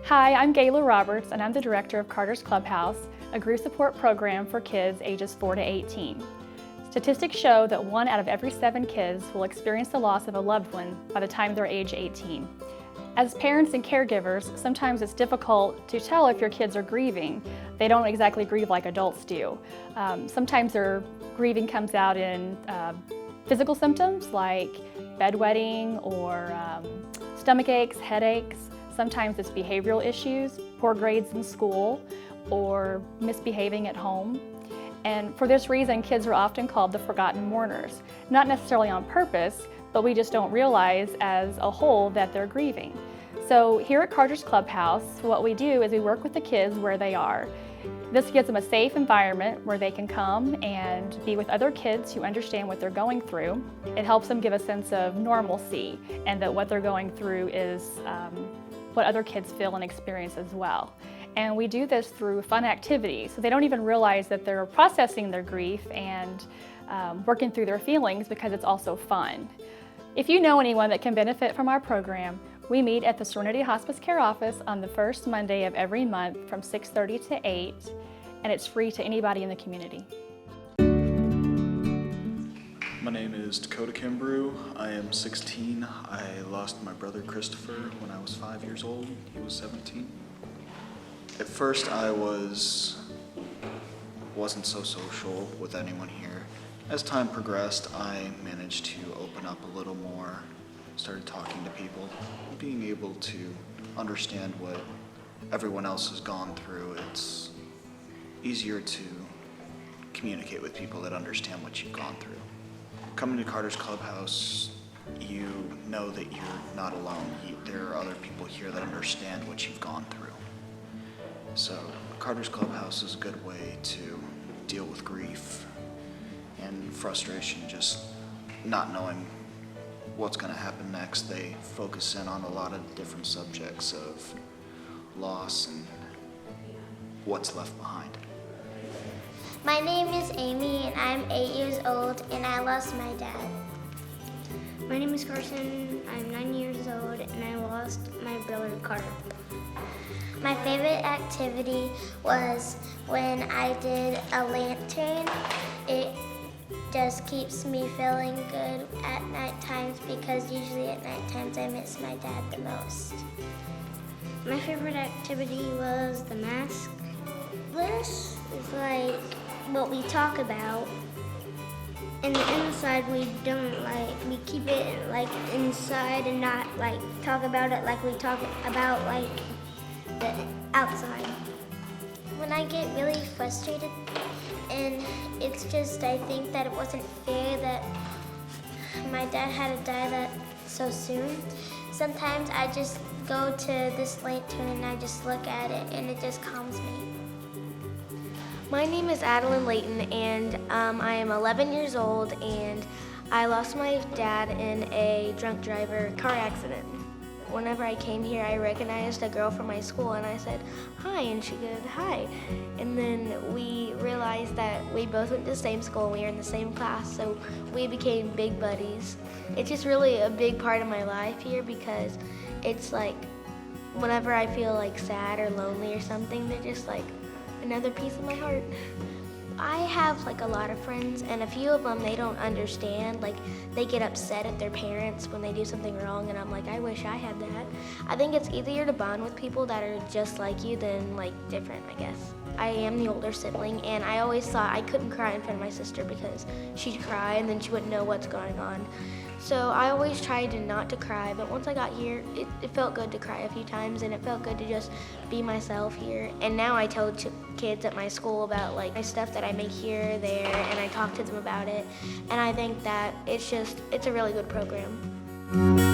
Hi, I'm Gayla Roberts, and I'm the director of Carter's Clubhouse, a grief support program for kids ages 4 to 18. Statistics show that 1 out of every 7 kids will experience the loss of a loved one by the time they're age 18. As parents and caregivers, sometimes it's difficult to tell if your kids are grieving. They don't exactly grieve like adults do. Sometimes their grieving comes out in physical symptoms like bedwetting or stomach aches, headaches. Sometimes it's behavioral issues, poor grades in school, or misbehaving at home. And for this reason, kids are often called the forgotten mourners. Not necessarily on purpose, but we just don't realize as a whole that they're grieving. So here at Carter's Clubhouse, what we do is we work with the kids where they are. This gives them a safe environment where they can come and be with other kids who understand what they're going through. It helps them give a sense of normalcy and that what they're going through is what other kids feel and experience as well. And we do this through fun activities, so they don't even realize that they're processing their grief and working through their feelings because it's also fun. If you know anyone that can benefit from our program, we meet at the Serenity HospiceCare office on the first Monday of every month from 6:30 to 8, and it's free to anybody in the community. My name is Dakota Kimbrew. I am 16. I lost my brother Christopher when I was 5 years old. He was 17. At first I wasn't so social with anyone here. As time progressed, I managed to open up a little more, started talking to people, being able to understand what everyone else has gone through. It's easier to communicate with people that understand what you've gone through. Coming to Carter's Clubhouse, you know that you're not alone. There are other people here that understand what you've gone through. So Carter's Clubhouse is a good way to deal with grief and frustration, just not knowing what's going to happen next. They focus in on a lot of different subjects of loss and what's left behind. My name is Amy and I'm 8 years old and I lost my dad. My name is Carson, I'm 9 years old and I lost my brother Carter. My favorite activity was when I did a lantern. It just keeps me feeling good at night times because usually at night times I miss my dad the most. My favorite activity was the mask. This is like what we talk about. And the inside we don't we keep it like inside and not like talk about it like we talk about like the outside. When I get really frustrated and it's just, I think that it wasn't fair that my dad had to die that so soon. Sometimes I just go to this lantern and I just look at it and it just calms me. My name is Adeline Layton and I am 11 years old and I lost my dad in a drunk driver car accident. Whenever I came here, I recognized a girl from my school and I said, "Hi," and she said, "Hi." And then we realized that we both went to the same school and we were in the same class, so we became big buddies. It's just really a big part of my life here because it's like whenever I feel like sad or lonely or something, they're just like another piece of my heart. I have like a lot of friends and a few of them, they don't understand. Like they get upset at their parents when they do something wrong and I'm like, I wish I had that. I think it's easier to bond with people that are just like you than like different, I guess. I am the older sibling and I always thought I couldn't cry in front of my sister because she'd cry and then she wouldn't know what's going on. So I always tried to not to cry, but once I got here, it felt good to cry a few times and it felt good to just be myself here. And now I tell kids at my school about like my stuff that I make here, there, and I talk to them about it. And I think that it's a really good program.